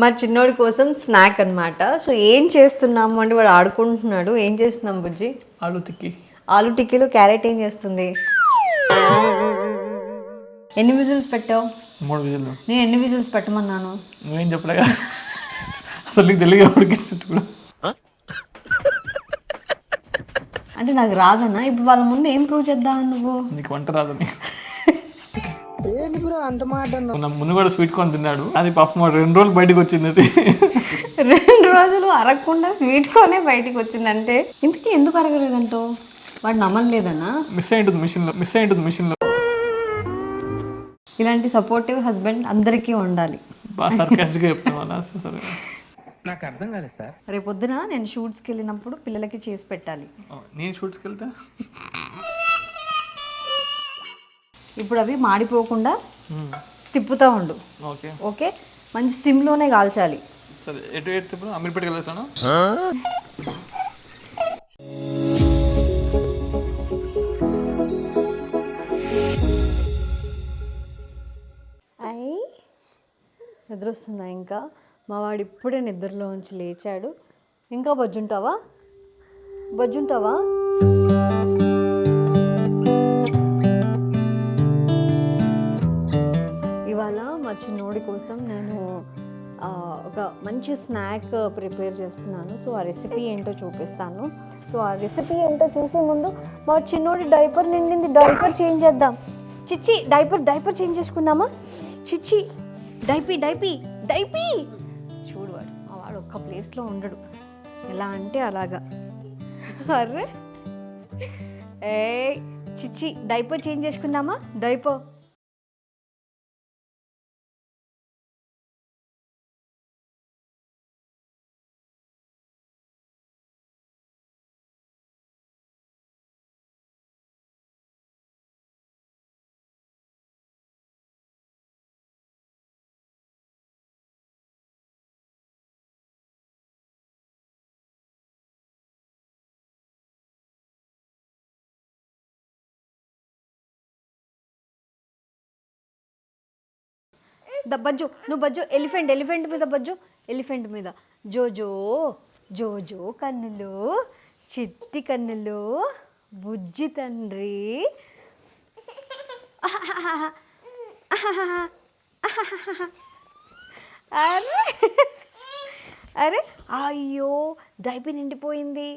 మా చిన్నోడి కోసం స్నాక్ అన్నమాట. సో ఏం చేస్తున్నాము అంటే వాడు ఆడుకుంటున్నాడు. ఏం చేస్తున్నాం బుజ్జి? ఆలు టిక్కీలు. క్యారెట్ ఏం చేస్తుంది? ఎన్ని విజిల్స్ పెట్టావు? 3 విజిల్లు. నేను ఎన్ని విజిల్స్ పెట్టమన్నాను? నువ్వేం చెప్పలేగా, అసలు నీకు తెలియదు ఉడికించుకుంటూ. అంటే నాకు రాదన్నా. ఇప్పుడు వాళ్ళ ముందు ఏం ప్రూవ్ చేద్దాం నువ్వు? నీకు వంట రాదని. అంత మాట ముందు కూడా స్వీట్ కార్న్ తిన్నాడు. అది పాపం 2 రోజులు బయటకు వచ్చింది. అది 2 రోజులు అరగకుండా స్వీట్ కార్నే బయటకు వచ్చిందంటే ఇంతకీ ఎందుకు అరగలేదంటో వాడు నమ్మలేదన్నా. మిస్ అయ్యింటుంది మిషన్లో. ఇలాంటి సపోర్టివ్ హస్బెండ్ అందరికీ ఉండాలి. బాగా సర్కాస్టిక్గా చెప్తాను. సరే, నాకు అర్థం కాలేదు సార్. రేపొద్దున నేను షూట్స్కి వెళ్ళినప్పుడు పిల్లలకి చేసి పెట్టాలి. నేను షూట్స్కి వెళ్తా. ఇప్పుడు అవి మాడిపోకుండా తిప్పుతూ ఉండు. ఓకే ఓకే, మంచి సిమ్లోనే కాల్చాలి. సరే, ఎటు ఇప్పుడు అమీర్పేటకి వెళ్ళేసాను. అయ్యి నిద్ర వస్తుందా? ఇంకా మా వాడు ఇప్పుడే నిద్రలోంచి లేచాడు. ఇంకా బజ్జుంటావా? ఇవాళ మా చిన్నోడి కోసం నేను ఒక మంచి స్నాక్ ప్రిపేర్ చేస్తున్నాను. సో ఆ రెసిపీ ఏంటో చూపిస్తాను. సో ఆ రెసిపీ ఏంటో చూసే ముందు మా చిన్నోడి డైపర్ నిండింది. డైపర్ చేంజ్ చేద్దాం. చిచ్చి డైపర్ చేంజ్ చేసుకుందామా? చిచ్చి డైపీ చూడు, వాడు ఒక్క ప్లేస్లో ఉండడు. ఎలా అంటే అలాగా. అర్రే ఏ చిచ్చి డైపర్ చేంజ్ చేసుకుందామా? డైపర్ బజ్జు, నువ్వు బజ్జు. ఎలిఫెంట్ మీద బజ్జు. ఎలిఫెంట్ మీద జోజో కన్నులు, చిట్టి కన్నులు, బుజ్జి తండ్రి. అరే అయ్యో, డైపీ నిండిపోయింది.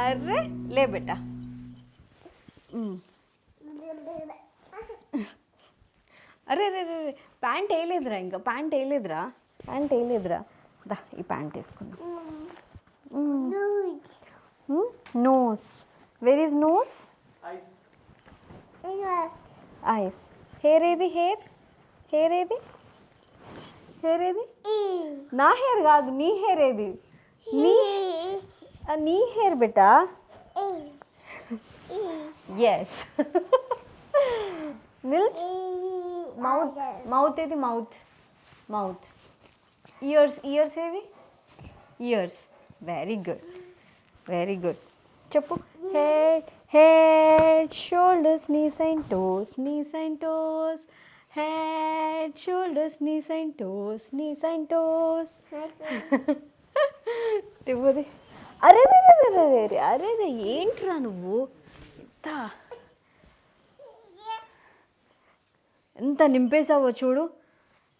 అర్రే లే బేటా. అరే రే రే రే ప్యాంట్ వేయలేదురా, ఇంకా ప్యాంట్ వేయలేదురా, ప్యాంట్ వేయలేదురా. దా ఈ ప్యాంట్ వేసుకున్నాం. Nose, where is nose? Eyes. Hair ఏది? హెయిర్ హెయిర్ ఏది? హెయిర్ ఏది? నా హెయిర్ కాదు, నీ హెయిర్ ఏది? నీ హెయిర్ బెటా. ఎస్. నిల్చ్. మౌత్, మౌత్ ఏది? Mouth, mouth. ఇయర్స్, ఇయర్స్ ఏవి? Ears. Very good, very good. చెప్పు. Head, head, shoulders, knees and toes, knees and toes. Head, shoulders, knees and toes, knees and toes. తివ్వది. అరే రే రే రే రే రే, అరే రే ఏంట్రా నువ్వు ఎంత ఎంత నింపేసావో చూడు.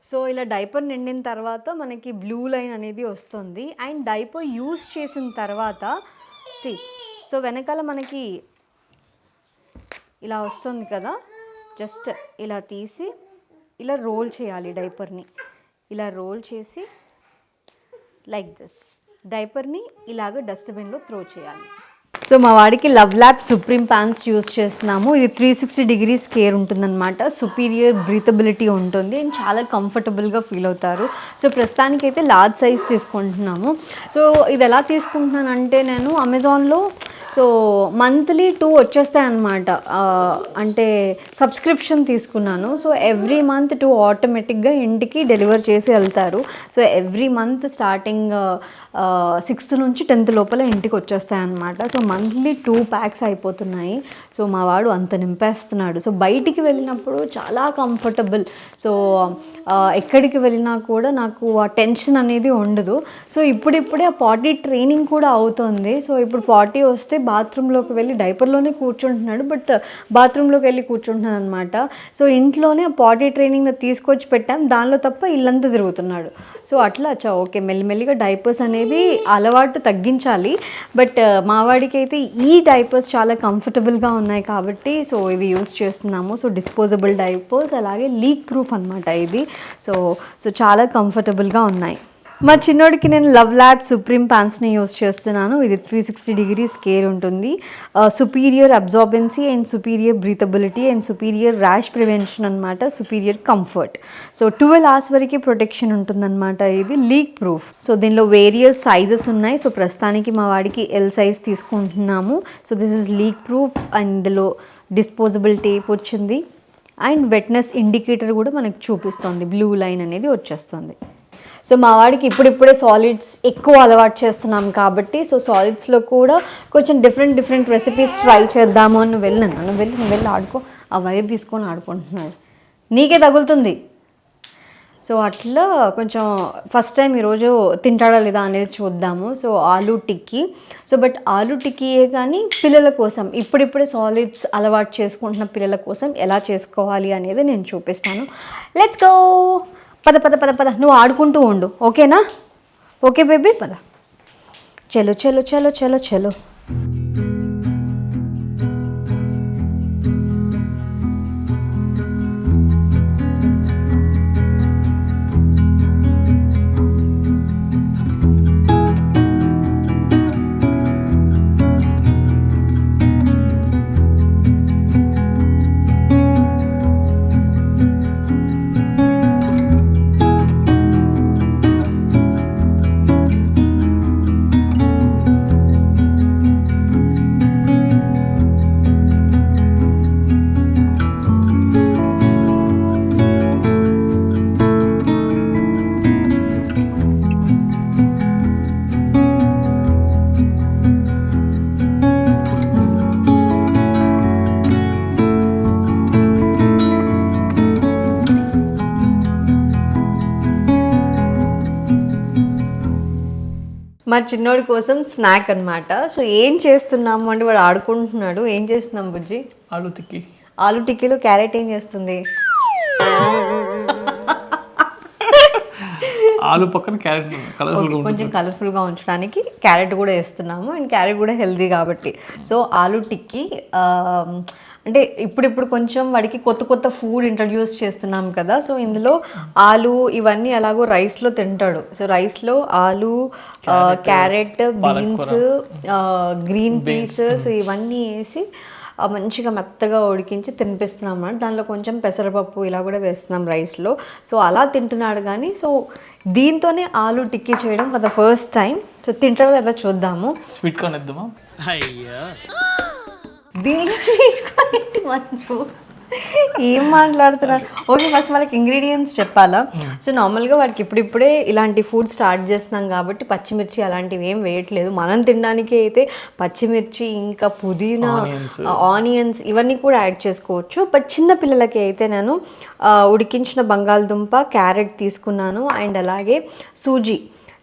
సో ఇలా డైపర్ నిండిన తర్వాత మనకి బ్లూ లైన్ అనేది వస్తుంది. అండ్ డైపర్ యూస్ చేసిన తర్వాత సో వెనకాల మనకి ఇలా వస్తుంది కదా, జస్ట్ ఇలా తీసి ఇలా రోల్ చేయాలి డైపర్ని. ఇలా రోల్ చేసి లైక్ దిస్ డైపర్ని ఇలాగ డస్ట్బిన్లో త్రో చేయాలి. సో మా వాడికి love lab supreme pants use చేస్తున్నాము. ఇది 360 degrees కేర్ ఉంటుందన్నమాట. సుపీరియర్ బ్రీతబిలిటీ ఉంటుంది అండ్ చాలా కంఫర్టబుల్గా ఫీల్ అవుతారు. సో ప్రస్తుతానికైతే లార్జ్ సైజ్ తీసుకుంటున్నాము. సో ఇది ఎలా తీసుకుంటున్నానంటే నేను అమెజాన్లో సో మంత్లీ 2 వచ్చేస్తాయి అన్నమాట. అంటే సబ్స్క్రిప్షన్ తీసుకున్నాను. సో ఎవ్రీ మంత్ 2 ఆటోమేటిక్గా ఇంటికి డెలివర్ చేసి వెళ్తారు. So every month starting 6th నుంచి 10th లోపల ఇంటికి వచ్చేస్తాయి అన్నమాట. సో మంత్లీ 2 packs అయిపోతున్నాయి. సో మా వాడు అంత నింపేస్తున్నాడు. సో బయటికి వెళ్ళినప్పుడు చాలా కంఫర్టబుల్. సో ఎక్కడికి వెళ్ళినా కూడా నాకు ఆ టెన్షన్ అనేది ఉండదు. సో ఇప్పుడిప్పుడే ఆ పాటీ ట్రైనింగ్ కూడా అవుతుంది. సో ఇప్పుడు పాటీ వస్తే బాత్రూంలోకి వెళ్ళి డైపర్లోనే కూర్చుంటున్నాడు, బట్ బాత్రూంలోకి వెళ్ళి కూర్చుంటున్నాడు అనమాట. సో ఇంట్లోనే పాటీ ట్రైనింగ్ తీసుకొచ్చి పెట్టాం, దానిలో తప్ప ఇల్లంతా తిరుగుతున్నాడు. సో అట్లా ఓకే మెల్లిమెల్లిగా డైపర్స్ అనేది అలవాటు తగ్గించాలి. బట్ మా వాడికి అయితే ఈ డైపర్స్ చాలా కంఫర్టబుల్గా ఉన్నాయి కాబట్టి సో ఇవి యూస్ చేస్తున్నాము. సో డిస్పోజబుల్ డైపర్స్, అలాగే లీక్ ప్రూఫ్ అనమాట ఇది. సో చాలా కంఫర్టబుల్గా ఉన్నాయి. మా చిన్నోడికి నేను లవ్ ల్యాబ్ సుప్రీం ప్యాంట్స్ని యూస్ చేస్తున్నాను. ఇది 360 degrees కేర్ ఉంటుంది. Superior absorbency and superior breathability and superior rash prevention అనమాట. Superior comfort. సో 12 hours వరకు ప్రొటెక్షన్ ఉంటుందన్నమాట. ఇది లీక్ ప్రూఫ్. సో దీనిలో వేరియస్ సైజెస్ ఉన్నాయి. సో ప్రస్తుతానికి మా వాడికి ఎల్ సైజ్ తీసుకుంటున్నాము. So this is leak proof and ఇందులో డిస్పోజబుల్ టేప్ వచ్చింది అండ్ వెట్నెస్ ఇండికేటర్ కూడా మనకు చూపిస్తుంది. బ్లూ లైన్ అనేది వచ్చేస్తుంది. సో మా వాడికి ఇప్పుడిప్పుడే సాలిడ్స్ ఎక్కువ అలవాటు చేస్తున్నాం కాబట్టి సో సాలిడ్స్లో కూడా కొంచెం డిఫరెంట్ రెసిపీస్ ట్రై చేద్దాము అని వెళ్ళాను. నువ్వు వెళ్ళి ఆడుకో. ఆ వైర్ తీసుకొని ఆడుకుంటున్నాడు, నీకే తగులుతుంది. సో అట్లా కొంచెం ఫస్ట్ టైం ఈరోజు తింటాడా లేదా అనేది చూద్దాము. So aloo tikki. So but aloo టిక్కీయే కానీ పిల్లల కోసం ఇప్పుడిప్పుడే సాలిడ్స్ అలవాటు చేసుకుంటున్న పిల్లల కోసం ఎలా చేసుకోవాలి అనేది నేను చూపిస్తాను. Let's go. పద పద పద పద, నువ్వు ఆడుకుంటూ ఉండు, ఓకేనా? ఓకే బేబీ, పద. చలో చలో చలో చలో చలో. మా చిన్నోడి కోసం స్నాక్ అనమాట. సో ఏం చేస్తున్నాము అంటే వాడు ఆడుకుంటున్నాడు. ఏం చేస్తున్నాం బుజ్జి? ఆలు టిక్కీ. ఆలు టిక్కీలో క్యారెట్ ఏం చేస్తుంది? ఆలు పక్కన క్యారెట్ కొంచెం కలర్ఫుల్గా ఉంచడానికి క్యారెట్ కూడా వేస్తున్నాము. అండ్ క్యారెట్ కూడా హెల్దీ కాబట్టి. సో ఆలు టిక్కీ అంటే ఇప్పుడిప్పుడు కొంచెం వాడికి కొత్త కొత్త ఫుడ్ ఇంట్రడ్యూస్ చేస్తున్నాం కదా, సో ఇందులో ఆలు ఇవన్నీ ఎలాగో రైస్లో తింటాడు. సో రైస్లో ఆలు, carrot, beans, green peas, so ఇవన్నీ వేసి మంచిగా మెత్తగా ఉడికించి తినిపిస్తున్నాం అన్నమాట. దానిలో కొంచెం పెసరపప్పు ఇలా కూడా వేస్తున్నాం రైస్లో. సో అలా తింటున్నాడు. కానీ సో దీంతోనే ఆలు టిక్కీ చేయడం for the first time. So తింటాడో లేదా చూద్దాము. స్వీట్ కార్న్ ఇద్దామా? దీంట్లో స్వీట్ కార్న్ మంచు ఏం మాట్లాడుతున్నారు? ఓకే, ఫస్ట్ వాళ్ళకి ఇంగ్రీడియంట్స్ చెప్పాలా? సో నార్మల్గా వాడికి ఇప్పుడిప్పుడే ఇలాంటి ఫుడ్ స్టార్ట్ చేస్తున్నాం కాబట్టి పచ్చిమిర్చి అలాంటివి ఏం వేయట్లేదు. మనం తినడానికి అయితే పచ్చిమిర్చి ఇంకా పుదీనా, ఆనియన్స్ ఇవన్నీ కూడా యాడ్ చేసుకోవచ్చు. బట్ చిన్న పిల్లలకి అయితే నేను ఉడికించిన బంగాళదుంప, క్యారెట్ తీసుకున్నాను. అండ్ అలాగే సూజీ,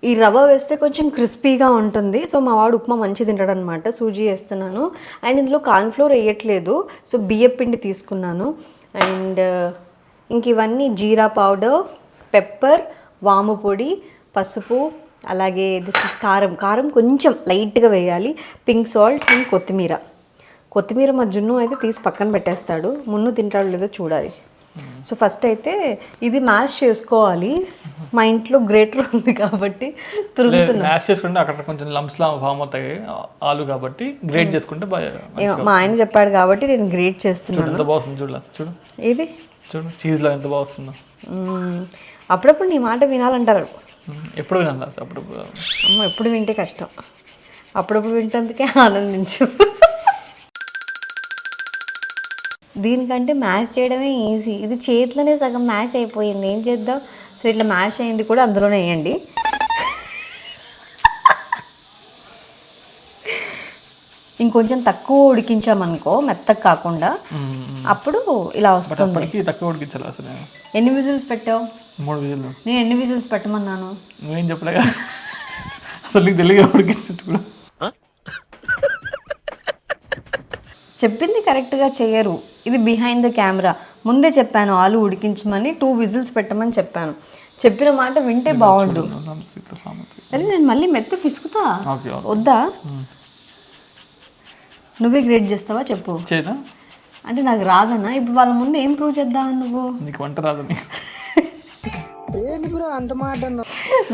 ఈ రవ్వ వేస్తే కొంచెం క్రిస్పీగా ఉంటుంది. సో మా వాడు ఉప్మా మంచి తింటాడు అనమాట. సూజీ వేస్తున్నాను. అండ్ ఇందులో కార్న్ఫ్లోర్ వేయట్లేదు. సో బియ్యపిండి తీసుకున్నాను. అండ్ ఇంక ఇవన్నీ జీరా పౌడర్, పెప్పర్, వాము పొడి, పసుపు, అలాగే దిస్ ఇస్ కారం కొంచెం లైట్గా వేయాలి, పింక్ సాల్ట్ అండ్ కొత్తిమీర మా జున్ను అయితే తీసి పక్కన పెట్టేస్తాడు. మున్ను తింటాడు లేదో చూడాలి. సో ఫస్ట్ అయితే ఇది మ్యాష్ చేసుకోవాలి. మా ఇంట్లో గ్రేటర్ ఉంది కాబట్టి మ్యాష్ చేసుకుంటే అక్కడ కొంచెం లంప్స్ లా ఫామ్ అవుతాయి ఆలు కాబట్టి గ్రేట్ చేసుకుంటే మా ఆయన చెప్పాడు కాబట్టి నేను గ్రేట్ చేస్తున్నాను. ఎంత బాగుంది చూడు ఇది చూడు చీజ్ లా ఎంత బాగుందో. అప్పుడప్పుడు నీ మాట వినాలంటారు. ఎప్పుడు వినాలి? అప్పుడప్పుడు అమ్మ ఎప్పుడు వింటే కష్టం, అప్పుడప్పుడు వింటందుకే ఆనందించు. దీనికంటే మ్యాష్ చేయడమే ఈజీ. ఇది చేతిలోనే సగం మ్యాష్ అయిపోయింది, ఏం చేద్దాం? సో ఇట్లా మ్యాష్ అయింది కూడా అందులోనే వేయండి. ఇంకొంచెం తక్కువ ఉడికించామనుకో, మెత్తగా కాకుండా, అప్పుడు ఇలా వస్తుంది. తక్కువ ఉడికించాలి. అసలు ఎన్ని విజిల్స్ పెట్టావు? 3 విజిల్లు. నేను ఎన్ని విజిల్స్ పెట్టమన్నాను? నువ్వేం చెప్పలే కదా అసలు నీకు తెలియదు ఉడికించినట్టు కూడా. చెప్పింది కరెక్ట్గా చేయరు. ఇది బిహైండ్ ద కెమెరా. ముందే చెప్పాను ఆలు ఉడికించమని, 2 విజిల్స్ పెట్టమని చెప్పాను. చెప్పిన మాట వింటే బాగుండు. అరే నేను మళ్ళీ మెత్త పిసుకుతా, వద్దా? నువ్వే గ్రేట్ చేస్తావా చెప్పు. అంటే నాకు రాదన్నా. ఇప్పుడు వాళ్ళ ముందు ఏం ప్రూవ్ చేద్దామని నువ్వు? నీకు వంట రాదని.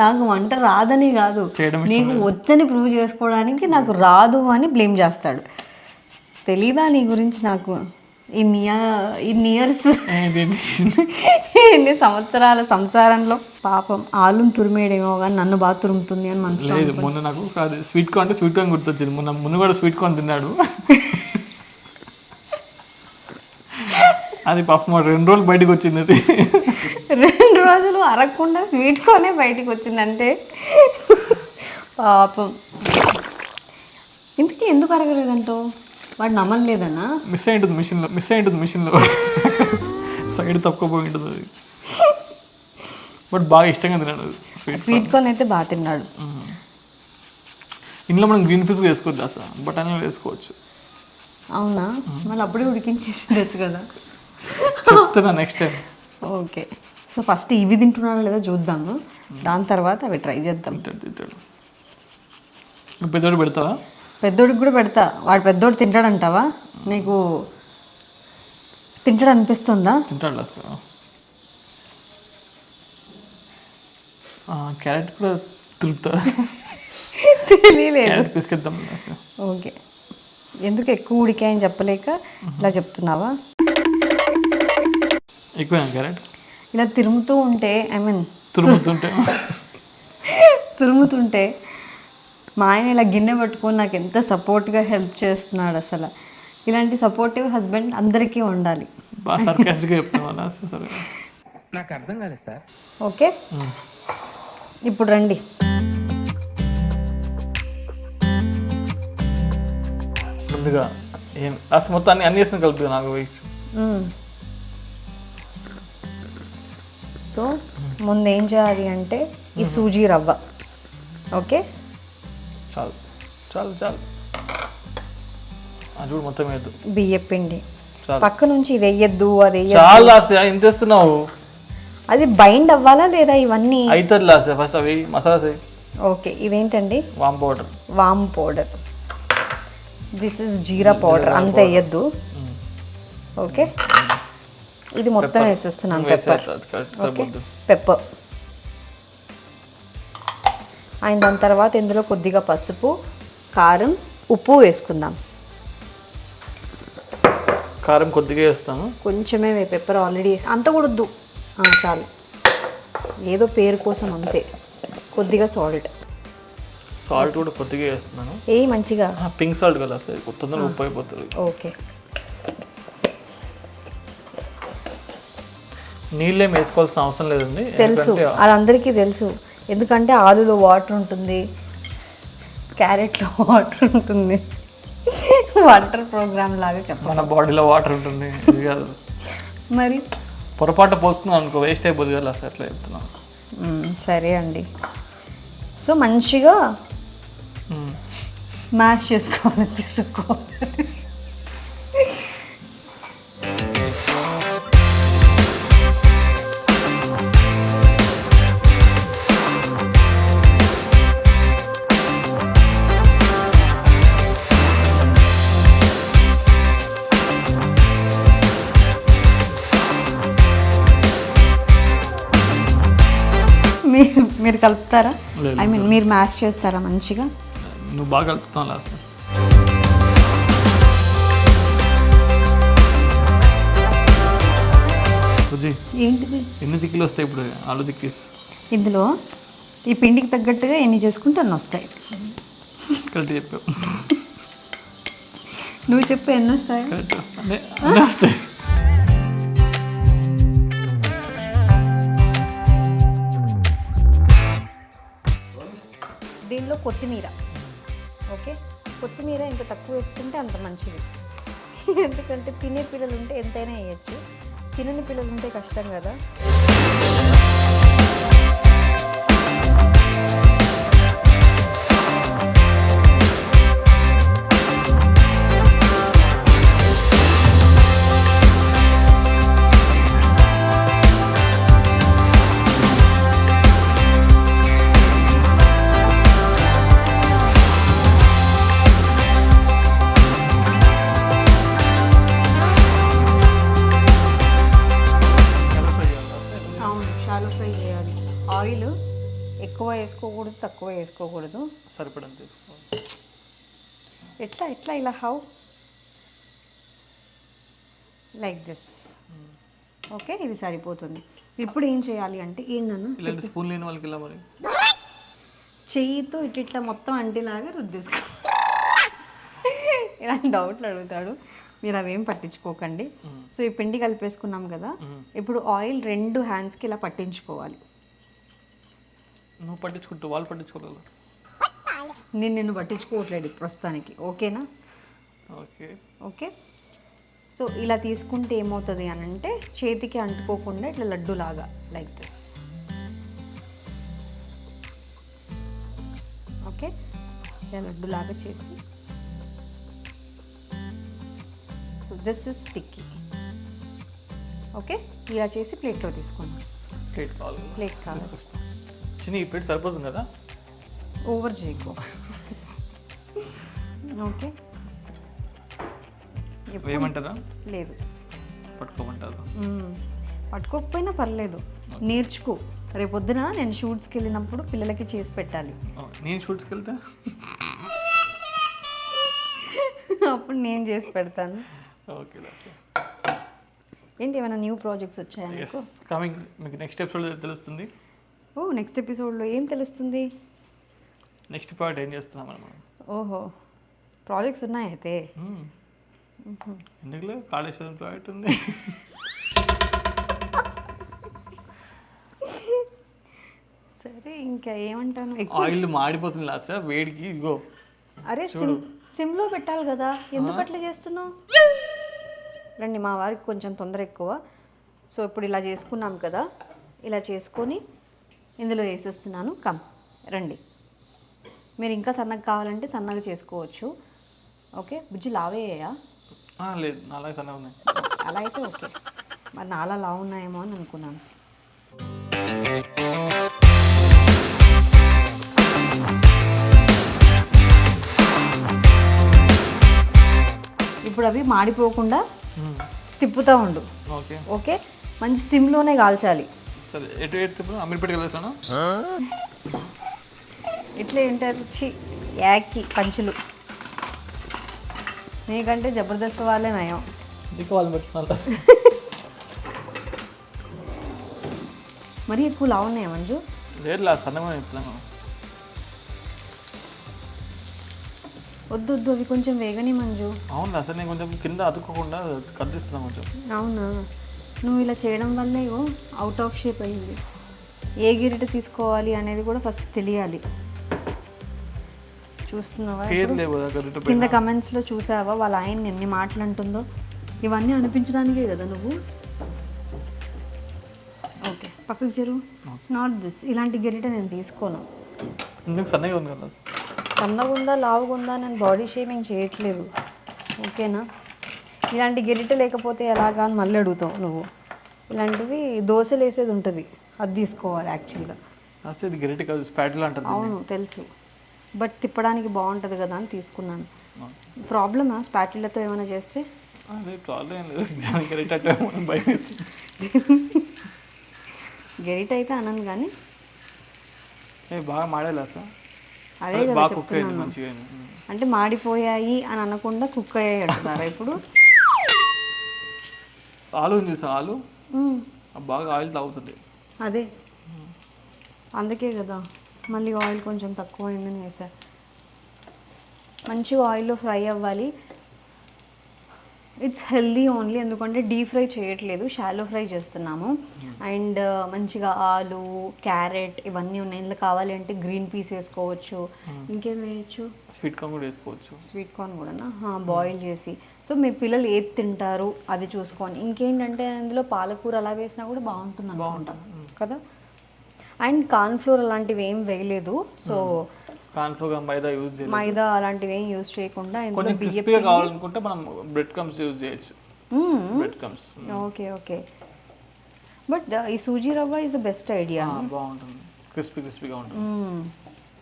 నాకు వంట రాదని కాదు, నీకు వచ్చని ప్రూవ్ చేసుకోవడానికి నాకు రాదు అని బ్లేమ్ చేస్తాడు. తెలీదా నీ గురించి నాకు? ఇన్ని ఇయర్స్ ఎన్ని సంవత్సరాల సంసారంలో పాపం ఆలుని తురిమేడేమో కానీ నన్ను బాగా తురుముతుంది అని మనసులో. మొన్న నాకు స్వీట్ కార్న్ గుర్తొచ్చింది. మొన్న కూడా స్వీట్ కార్న్ తిన్నాడు. అది పాపం 2 రోజులు బయటకు వచ్చింది. అది 2 రోజులు అరగకుండా స్వీట్ కార్నే బయటకు వచ్చిందంటే పాపం. ఇంతకీ ఎందుకు అరగలేదంటో? వాడు నమ్మలేదన్నా. మిస్ అయి ఉంటుంది మిషన్లో సైడ్ తప్పుకోపోయి ఉంటుంది అది. బట్ బాగా ఇష్టంగా తిన్నాడు. స్వీట్ కార్న్ అయితే బాగా తిన్నాడు. ఇంట్లో మనం గ్రీన్ పీస్ వేసుకోవద్దు అసలు, బఠానీ వేసుకోవచ్చు. అవునా? మళ్ళీ అప్పుడే ఉడికించేసి తెచ్చు కదా. చెప్తున్నా next time. Okay, so first ఇవి తింటున్నాడో లేదో చూద్దాము, దాని తర్వాత అవి ట్రై చేద్దాం. తింటాడు. పెద్దోడు పెడతావా? పెద్దోడికి కూడా పెడతా. వాడు పెద్దోడు తింటాడంటావా? నీకు తింటాడు అనిపిస్తుందా? తింటాడు అసలు. క్యారెట్ కూడా తింటా. తెలియలేదు. తీసుకెళ్తాం. ఓకే, ఎందుకు ఎక్కువ ఉడికాయని చెప్పలేక ఇలా చెప్తున్నావా? ఎక్కువ క్యారెట్ ఇలా తిరుగుతూ ఉంటే, ఐ మీన్ తురుముతుంటే మా ఆయన ఇలా గిన్నె పట్టుకొని నాకు ఎంత సపోర్ట్గా హెల్ప్ చేస్తున్నాడు. అసలు ఇలాంటి సపోర్టివ్ హస్బెండ్ అందరికీ ఉండాలి. నాకు అర్థం కాలేదు సార్. ఓకే, ఇప్పుడు రండి. ముందుగా అసలు మొత్తం అన్ని వేసిన కలుపుతుంది నాకు. సో ముందు ఏం చేయాలి అంటే ఈ సూజీ రవ్వ, ఓకే చాలు చాలు చాలు, అది కూడా మొత్తం వేయద్దు. బియ్యపిండి పక్క నుంచి ఇది వేయద్దు, అది చాలా ఎంత వేస్తున్నావు? అది బైండ్ అవ్వాలా లేదా? ఇవన్నీ అవుతుంది లాస్ట్. ఫస్ట్ అవి మసాలా. ఓకే, ఇదేంటండి? వామ్ powder. This is jeera powder. అంత వేయద్దు. ఓకే, ఇది మొత్తం వేసేస్తున్నాను పెప్పర్. ఓకే, పెప్పర్ అయిన దాని తర్వాత ఇందులో కొద్దిగా పసుపు, కారం, ఉప్పు వేసుకుందాం. కారం కొద్దిగా వేస్తాను, కొంచెమే పెప్పర్ ఆల్రెడీ వేసి అంత కూడా వద్దు, చాలు, ఏదో పేరు కోసం అంతే. కొద్దిగా సాల్ట్ కూడా కొద్దిగా వేస్తున్నాను. మంచిగా పింక్ సాల్ట్ కదా సార్, తొందరగా ఉప్పు అయిపోతుంది. ఓకే, నీళ్ళేం వేసుకోవాల్సిన అవసరం లేదండి, తెలుసు, అది అందరికీ తెలుసు. ఎందుకంటే ఆలులో వాటర్ ఉంటుంది, క్యారెట్లో వాటర్ ఉంటుంది, వాటర్ ప్రోగ్రామ్ లాగా చెప్పాలి. మన బాడీలో వాటర్ ఉంటుంది, ఇది కాదు మరి. పొరపాటు పోస్తున్నాను అనుకో, వేస్ట్ అయిపోతుంది కదా సార్, అట్లా చెప్తున్నాను. సరే అండి. సో మంచిగా మ్యాష్ చేసుకోవాలి, పిసుకోవాలి. మీరు కలుపుతారా? ఐ మీన్ మీరు మ్యాష్ చేస్తారా మంచిగా? నువ్వు బాగా కలుపుతావు లాస్ట్. ఏంటిది? ఎన్ని దిక్కులు వస్తాయి ఇప్పుడు ఆలు దిక్కేసి? ఇందులో ఈ పిండికి తగ్గట్టుగా ఎన్ని చేసుకుంటే అన్ని వస్తాయి. కరెక్ట్ చెప్పావు. నువ్వు చెప్పు ఎన్ని వస్తాయి? కరెక్ట్ వస్తాయి. దీనిలో కొత్తిమీర. ఓకే, కొత్తిమీర ఎంత తక్కువ వేసుకుంటే అంత మంచిది. ఎందుకంటే తినే పిల్లలు ఉంటే ఎంతైనా వేయచ్చు, తినని పిల్లలు ఉంటే కష్టం కదా. ఆయిల్ ఎక్కువ వేసుకోకూడదు, తక్కువ వేసుకోకూడదు, సరిపడంత తీసుకోవాలి. ఎట్లా ఇలా హౌ లైక్ దిస్. ఓకే, ఇది సరిపోతుంది. ఇప్పుడు ఏం చేయాలి అంటే ఇలాంటి స్పూన్ లేని వాళ్ళకి ఇలా మరి చెయ్యితో ఇట్లా మొత్తం అంటేలాగా రుద్దేసుకో. ఇలాంటి డౌట్లు అడుగుతాడు, మీరు అవేం పట్టించుకోకండి. సో ఈ పిండి కలిపేసుకున్నాం కదా, ఇప్పుడు ఆయిల్ 2 హ్యాండ్స్కి ఇలా పట్టించుకోవాలి. నువ్వు పట్టించుకుంటూ వాళ్ళు పట్టించుకోవాలి, నేను పట్టించుకోవట్లేదు ప్రస్తుతానికి. ఓకేనా? Okay okay. సో ఇలా తీసుకుంటే ఏమవుతుంది అని అంటే చేతికి అంటుకోకుండా ఇట్లా లడ్డూలాగా లైక్ దిస్. ఓకే, ఇలా లడ్డూలాగా చేసి, so this is sticky. Okay, ఇలా చేసి ప్లేట్లో తీసుకున్నాం. ప్లేట్ కావాలి, ప్లేట్ కావాలి. చిన్న ఈ ప్లేట్ సరిపోతుంది కదా, ఓవర్ చేయకు. ఓకే, వేయమంటారా? లేదు, పట్టుకోమంటారా? పట్టుకోకపోయినా పర్లేదు, నేర్చుకో. రేపొద్దున నేను షూట్స్కి వెళ్ళినప్పుడు పిల్లలకి చేసి పెట్టాలి. నేను షూట్స్కి వెళ్తే అప్పుడు నేను చేసి పెడతాను. ఓకే. ఏంటి, ఏమైనా న్యూ ప్రాజెక్ట్స్ వచ్చాయా మీకు? కమింగ్, మీకు నెక్స్ట్ ఎపిసోడ్ తెలుస్తుంది. నెక్స్ట్ ఎపిసోడ్లో ఏం తెలుస్తుంది? నెక్స్ట్ ప్రాజెక్ట్ ఏం చేస్తున్నాం మనం? ఓహో, ప్రాజెక్ట్స్ ఉన్నాయి అయితే. ఎందుకులే, కాళేశ్వరం ప్రాజెక్ట్ ఉంది. సరే, ఇంకా ఏమంటాను, ఆయిల్ మాడిపోతుంది లాస్ట్ వేడికి. ఇగో అరే సిమ్లో పెట్టాలి కదా, ఎందుకు అట్లా చేస్తున్నావు? రండి, మా వారికి కొంచెం తొందర ఎక్కువ. సో ఇప్పుడు ఇలా చేసుకున్నాం కదా, ఇలా చేసుకొని ఇందులో వేసేస్తున్నాను. రండి, మీరు ఇంకా సన్నగా కావాలంటే సన్నగా చేసుకోవచ్చు. ఓకే, బుజ్జి లావేయా? లేదు, నాలా సన్నగా ఉన్నాయి. అలా అయితే ఓకే, మరి నాలా లావు ఉన్నాయేమో అని అనుకున్నాను. ఇప్పుడు అవి మాడిపోకుండా తిప్పుతూ ఉండు. ఓకే ఓకే, మంచి సిమ్లోనే కాల్చాలి. సరే ఎటు ఎటు అమీర్పేట వెళ్ళేసాను. ఇట్లా ఏంటారు చి యాక్కి పంచులు. నీకంటే జబర్దస్త్ వాళ్ళే నయం. నీకు వాళ్ళు పెట్టుకున్నా. మరీ ఎక్కువ లావు ఉన్నాయా మంజు? లేదు సన్నగా చెప్తున్నాను. వద్దు వద్దు, అవి కొంచెం వేగని మంజు. అవును అసలు నేను కొంచెం కింద అతుక్కోకుండా కనిపిస్తున్నాను కొంచెం. అవునా, నువ్వు ఇలా చేయడం వల్లే అవుట్ ఆఫ్ షేప్ అయింది. ఏ గిరిట తీసుకోవాలి అనేది కూడా ఫస్ట్ తెలియాలి. చూస్తున్నావా పేరు ఇప్పుడు? లేవు కదా కింద కమెంట్స్లో చూసావా వాళ్ళ ఆయన ఎన్ని మాటలు అంటుందో? ఇవన్నీ అనిపించడానికే కదా నువ్వు. ఓకే, పక్కకు చెరువు. నాట్ దిస్, ఇలాంటి గరిట నేను తీసుకోను. ఎందుకు సన్నగా ఉంది కదా. సన్నగా ఉందా లావుగా ఉందా నేను బాడీ షేమింగ్ చేయట్లేదు, ఓకేనా? ఇలాంటి గెరిట లేకపోతే ఎలాగా అని మళ్ళీ అడుగుతావు నువ్వు. ఇలాంటివి దోశలు వేసేది ఉంటుంది, అది తీసుకోవాలి యాక్చువల్గా. అసలు ఇది గెరిటి కాదు, స్పాటిల్ అంటారు. అవును తెలుసు, బట్ తిప్పడానికి బాగుంటుంది కదా అని తీసుకున్నాను. ప్రాబ్లమా స్పాటిళ్ళతో ఏమైనా చేస్తే? అదే ప్రాబ్లం ఏం లేదు, దానికి గెరిట అంటే భయం వేస్తుంది. గెరిట అయితే అనను కానీ బాగా మాడేలా సార్. అదే కదా బాగా కుక్ అయింది చెప్తున్నాను. మంచిగా. అంటే మాడిపోయాయి అని అనకుండా కుక్ అయ్యాయి అంటున్నారా ఇప్పుడు? ఆలు ఉంది సార్, ఆలు మ్మ్. బాగా ఆయిల్ తాగుతుంది. అదే అందుకే కదా మళ్ళీ ఆయిల్ కొంచెం తక్కువ అయిందని వేసా. మంచిగా ఆయిల్లో ఫ్రై అవ్వాలి. ఇట్స్ హెల్దీ ఓన్లీ, ఎందుకంటే డీప్ ఫ్రై చేయట్లేదు, షాలో ఫ్రై చేస్తున్నాము. అండ్ మంచిగా ఆలు, క్యారెట్ ఇవన్నీ ఉన్నాయి. ఇందులో కావాలి అంటే గ్రీన్ పీస్ వేసుకోవచ్చు. ఇంకేం వేయచ్చు? స్వీట్ కార్న్ కూడా వేసుకోవచ్చు. స్వీట్ కార్న్ కూడానా? బాయిల్ చేసి. సో మీ పిల్లలు ఏది తింటారు అది చూసుకోండి. ఇంకేంటంటే అందులో పాలకూర అలా వేసినా కూడా బాగుంటుంది అనుకుంటా కదా. అండ్ కార్న్ఫ్లోర్ అలాంటివి ఏం వేయలేదు. సో కార్న్ఫ్లోర్ మైదా యూజ్ చేయాలి. మైదా అలాంటివి ఏం యూజ్ చేయకుండా ఇందులో కొంచెం బియ్యం. క్రిస్పీగా కావాలనుకుంటే మనం బ్రెడ్ క్రమ్స్ యూజ్ చేయొచ్చు. Bread crumbs. Okay okay, but ఈ సూజీ రవ్వ ఇస్ ద బెస్ట్ ఐడియా. బాగుంటుంది, క్రిస్పీగా ఉంటుంది.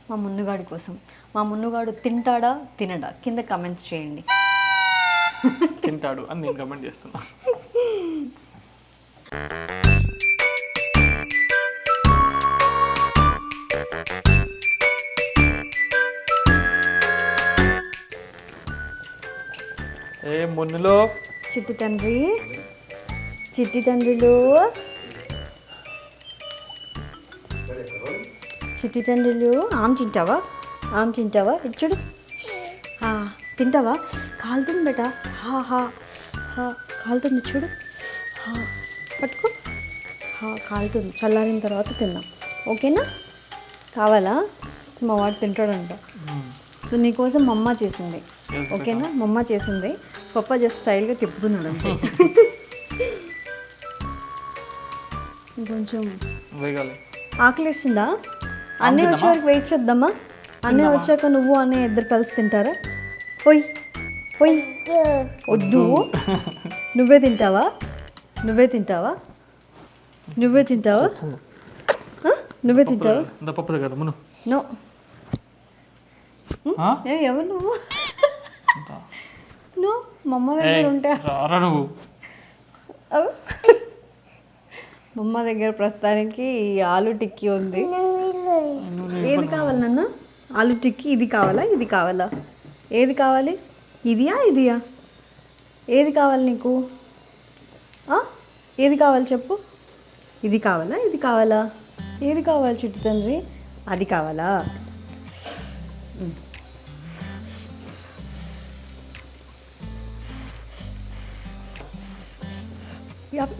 మా మున్నుగాడి కోసం. మా మున్నుగాడు తింటాడా తినడా కింద కమెంట్స్ చేయండి. తింటాడు అని నేను కమెంట్ చేస్తున్నా. ఏ మున్నులో చిట్టి తండ్రి, చిట్టి తండ్రిలు, చిట్టి తండ్రులు. ఆమె తింటావా? ఆమె తింటావా? ఇచ్చుడు. తింటావా? కాలుతుంది బేట. హా హా హా కాలుతుంది చూడు. పట్టుకో. కాలుతుంది, చల్లారిన తర్వాత తిందాం, ఓకేనా? కావాలా? మా వాడు తింటాడంట. సో నీకోసం మమ్మ చేసింది, ఓకేనా? మమ్మ చేసింది. పప్ప జస్ట్ స్టైల్గా తిప్పుతున్నాడు అంతే. ఇంకొంచెం వేగాలి. ఆకలిస్తుందా? అన్నయ్య వచ్చే వరకు వెయిట్ చేద్దామా? అన్నయ్య వచ్చాక నువ్వు అన్నయ్య ఇద్దరు కలిసి తింటారా? పోయి పోయి. వద్దు, నువ్వే తింటావా? నువ్వే తింటావా? నువ్వే తింటావా? నువ్వే తింటావా? పప్పు కదా మును. నో. ఎవరు నువ్వు? నో, మమ్మ దగ్గర ఉంటే. రారా నువ్వు. మమ్మ దగ్గర ప్రస్తుతానికి ఆలు టిక్కీ ఉంది. ఏది కావాలి నాన్న? ఆలు టిక్కీ. ఇది కావాలా ఇది కావాలా? ఏది కావాలి? ఇదియా ఇదియా? ఏది కావాలి నీకు? ఏది కావాలి చెప్పు. ఇది కావాలా ఇది కావాలా? ఏది కావాలి చిట్టి తండ్రి? అది కావాలా?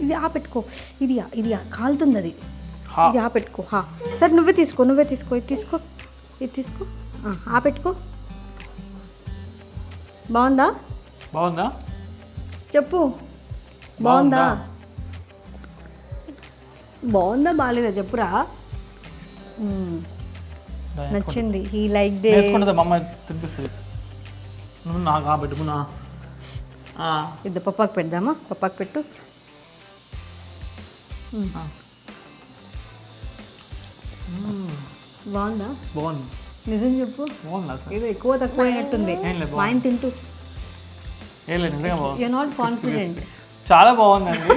ఇది పెట్టుకో. ఇది కాలుతుంది అది. ఇది పెట్టుకో. సరే నువ్వే తీసుకో ఇది తీసుకో. ఇది తీసుకో. పెట్టుకో. బాగుందా? బాగుందా చెప్పు. బాగుందా? బాగుందా బాగాలేదా చెప్పురా. నచ్చింది. He like they. మమ్మ తినిపిస్తుంది. నువ్వు నాకు పెట్టుకున్నా. ఇద్దరు పప్పాకు పెడదామా? పప్పాకు పెట్టు. బాగుందా? బాగుంది. నిజం చెప్పు. బాగుందా సార్? ఏదో ఎక్కువ తక్కువ అయినట్టుంది. ఏం లేదు, మా ఆయన తింటూ. ఏం లేదు, నిజంగా బాగుంది. You not confident. చాలా బాగుందండి.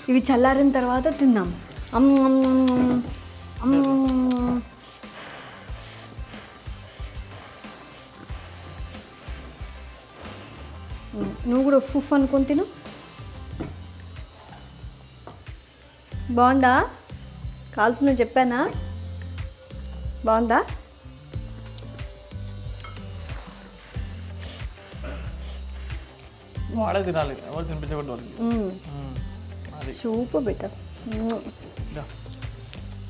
ఇవి చల్లారిన తర్వాత తిందాం. అమ్ అమ్ అమ్. నువ్వు కూడా ఉఫ్ అనుకొని తిను. బాగుందా? కాల్సిన చెప్పానా? బాగుందా? వాడే తినాలి, ఎవరు తినిపించకూడదు వాళ్ళకి. అది సూపర్ బెటర్. దా.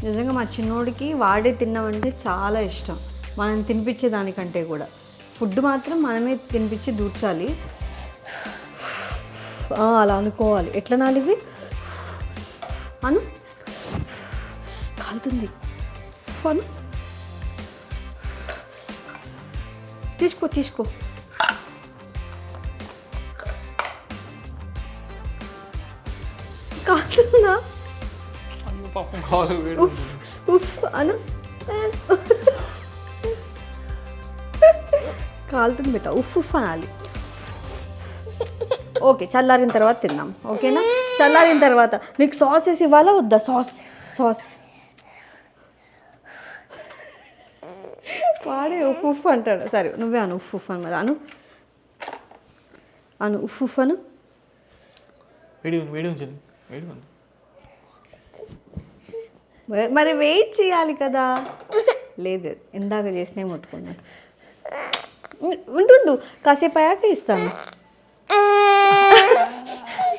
నిజంగా మా చిన్నోడికి వాడే తిన్నామంటే చాలా ఇష్టం, మనం తినిపించే దానికంటే కూడా. ఫుడ్ మాత్రం మనమే తినిపించి దూర్చాలి. అలా అనుకోవాలి. ఎట్లా నాలివి అను, కాలుతుంది అను. తీసుకో తీసుకో. కాలుతుందా? అయ్యో పాపం కావాలి, వేడి ఉంది. ఉఫ్ అను. కాలుతుంది బెట్ట. ఉఫ్ ఉఫ్ అనాలి. ఓకే, చల్లారిన తర్వాత తిందాం. ఓకేనా? చల్లారిన తర్వాత నీకు సాస్ వేసి ఇవ్వాలా వద్దా? సాస్ సాస్ వాడే ఉఫ్ ఉఫ్ అంటాడు. సరే నువ్వే అను ఉఫ్ ఉఫ్ అని. మరి అను అను ఉఫ్ ఉఫ్ అను. వేడి ఉంది, వేడి ఉంచండి, వేడి ఉంది. మరి వెయిట్ చేయాలి కదా. లేదు, ఇందాక చేసినే ముట్టుకున్నాను. ఉండు, కాసేపు అయ్యాక ఇస్తాను.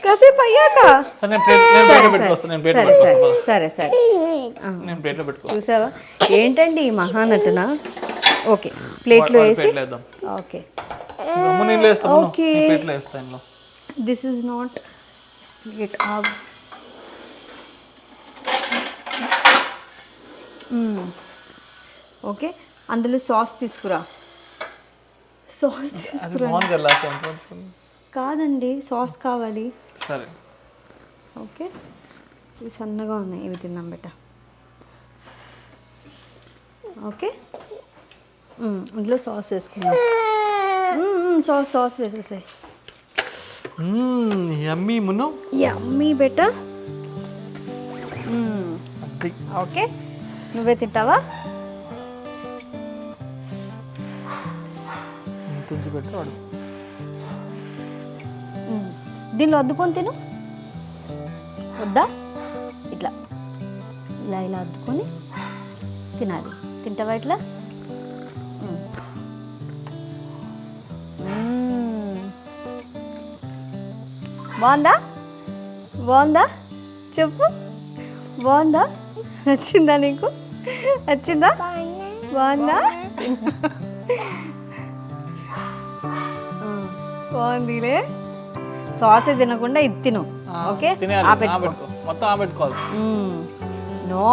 కాసేపు అయ్యాక. నేను ప్లేట్లో పెట్టుకొస్తాను, నేను ప్లేట్లో పెట్టుకొస్తాను. సరే సరే, నేను ప్లేట్లో పెట్టుకో. చూసావా ఏంటండి ఈ మహానటన. ఓకే, ప్లేట్లో వేసి. ప్లేట్లో వేద్దాం. ఓకే నీళ్ళు వేస్తాను, ఓకే. ప్లేట్లో వేస్తాను. This is not split up. Okay, అందులో సాస్ తీసుకురా. సాస్ అది తీసుకురా. బాగుంది కదా లాస్ట్ టైం పంచుకుంది. కాదండి, సాస్ కావాలి. సరే ఓకే, ఇవి సన్నగా ఉన్నాయి, ఇవి తిన్నాం బెట్ట. ఓకే, ఇందులో సాస్ వేసుకుందాం. సాస్ వేసేసాయి. యమ్మీ మున్ను. యమ్మీ బెట్ట. అది ఓకే, నువ్వే తింటావా? తుంచి పెడితే వాడు. దీనిలో అద్దుకొని తిను. వద్దా? ఇట్లా ఇలా ఇలా అద్దుకొని తినాలి. తింటావా ఇట్లా? బాగుందా? బాగుందా? చెప్పు, బాగుందా? నచ్చిందా నీకు? నచ్చిందా? బాగుందా? బాగుందిలే. సాస్ తినకుండా ఇది తిను. ఓకే, తినేయాలి, మొత్తం ఆపెట్టుకోవాలి. నో,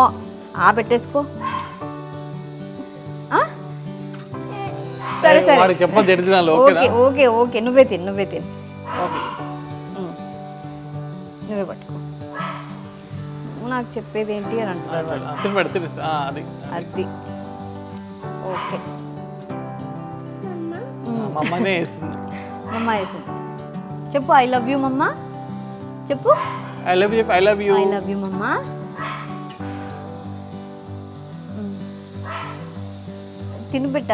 పెట్టేసుకో. సరే సరే, వాడికి చెప్పొద్దు, ఎటు తినాలి. ఓకే ఓకే ఓకే, నువ్వే తిను. ఓకే, నువ్వే పట్టుకో. నువ్వు నాకు చెప్పేది ఏంటి అని అంటున్నాడు. తినబెడు, తెలుసు అది. అది ఓకే. మా అమ్మనే వేస్తుంది. మమ్మ వేసింది. చెప్పు ఐ లవ్ యూ మమ్మ. చెప్పు I love you, I love you. I love you మమ్మ. తిను బిడ్డ.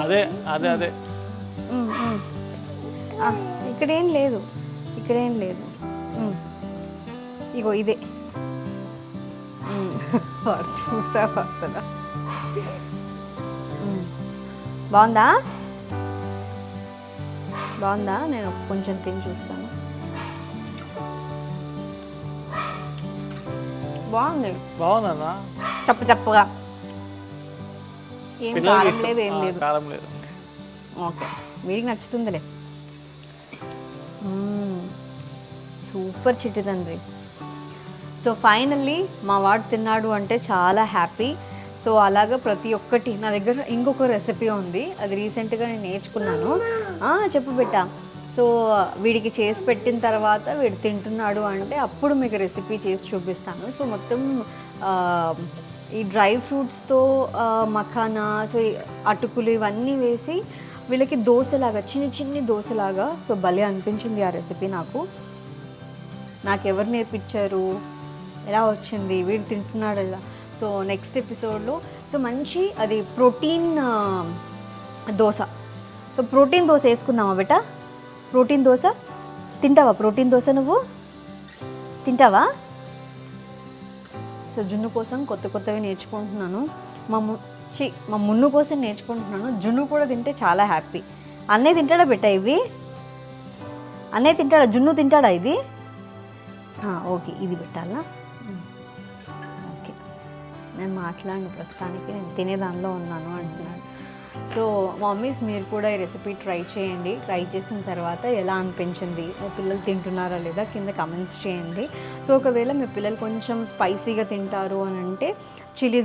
అదే అదే అదే. ఇక్కడేం లేదు, ఇక్కడేం లేదు. ఇగో ఇదే. చూసావా అసలు? బాగుందా? బాగుందా? నేను కొంచెం తిని చూస్తాను. బాగుంది. బాగుందన్నా? చప్పగా ఏం కారం లేదు, ఏం లేదు. కారం లేదు. ఓకే, వీడికి నచ్చుతుందిలే. సూపర్ చిట్టి తండ్రి. సో ఫైనల్లీ మా వాడు తిన్నాడు అంటే చాలా హ్యాపీ. సో అలాగా ప్రతి ఒక్కటి నా దగ్గర ఇంకొక రెసిపీ ఉంది, అది రీసెంట్గా నేను నేర్చుకున్నాను. చెప్పు బిడ్డ. సో వీడికి చేసి పెట్టిన తర్వాత వీడు తింటున్నాడు అంటే అప్పుడు మీకు రెసిపీ చేసి చూపిస్తాను. సో మొత్తం ఈ డ్రై ఫ్రూట్స్తో మఖానా, సో అటుకులు ఇవన్నీ వేసి వీళ్ళకి దోశలాగా చిన్ని దోశలాగా, సో భలే అనిపించింది ఆ రెసిపీ నాకు ఎవరు నేర్పించారు, ఎలా వచ్చింది, వీడు తింటున్నాడు ఎలా. సో నెక్స్ట్ ఎపిసోడ్లో సో మంచి అది protein dosa. So protein dosa వేసుకుందామా బేట? ప్రోటీన్ దోశ తింటావా? ప్రోటీన్ దోశ నువ్వు తింటావా? సో జున్ను కోసం కొత్తవి నేర్చుకుంటున్నాను. మా మున్ను కోసం నేర్చుకుంటున్నాను. జున్ను కూడా తింటే చాలా హ్యాపీ. అన్నయ్య తింటాడా బెట్ట ఇవి? అన్నయ్య తింటాడా? జున్ను తింటాడా ఇది? ఓకే, ఇది పెట్టాలా? ఓకే, నేను మాట్లాడిన ప్రస్తుతానికి నేను తినేదానిలో ఉన్నాను అంటున్నాను. సో మమ్మీస్ మీరు కూడా ఈ రెసిపీ ట్రై చేయండి. ట్రై చేసిన తర్వాత ఎలా అనిపించింది, మీ పిల్లలు తింటున్నారా లేదా కింద కమెంట్స్ చేయండి. సో ఒకవేళ మీ పిల్లలు కొంచెం స్పైసీగా తింటారు అని అంటే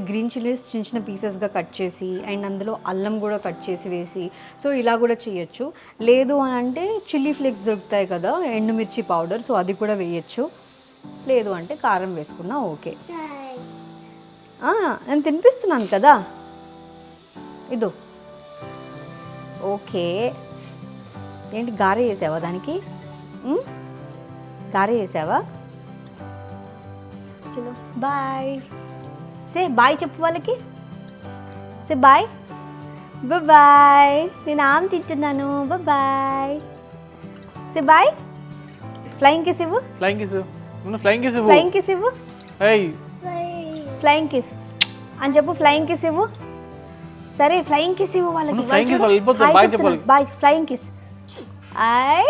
గ్రీన్ చిల్లీస్ చిన్న పీసెస్గా కట్ చేసి అండ్ అందులో అల్లం కూడా కట్ చేసి వేసి సో ఇలా కూడా చేయొచ్చు. లేదు అని అంటే చిల్లీ ఫ్లేక్స్ దొరుకుతాయి కదా, ఎండుమిర్చి పౌడర్, సో అది కూడా వేయచ్చు. లేదు అంటే కారం వేసుకున్నా ఓకే. నేను తినిపిస్తున్నాను కదా, ఇదో ఓకే. ఏంటి గారె చేసావా దానికి? గారె చేసావా? చలో బాయ్. సే బాయ్ చెప్పు వాళ్ళకి. Say bye. బాయ్. నేను ఆమె తింటున్నాను. Bye. Say bye. Flying kiss ఇవ్వు. ఫ్లయింగ్ కిస్ ఇవ్వు. ఫ్లయింగ్ కిస్ ఇవ్వు. ఏయ్ ఫ్లయింగ్ కిస్ అని చెప్పు. ఫ్లయింగ్ కిస్ ఇవ్వు. సరే ఫ్లయింగ్ కిస్ ఇవ్వు వాళ్ళకి. ఫ్లయింగ్ కిస్ వెళ్ళిపోతుంది. బాయ్ చెప్పాలి. Bye flying kiss. ఐ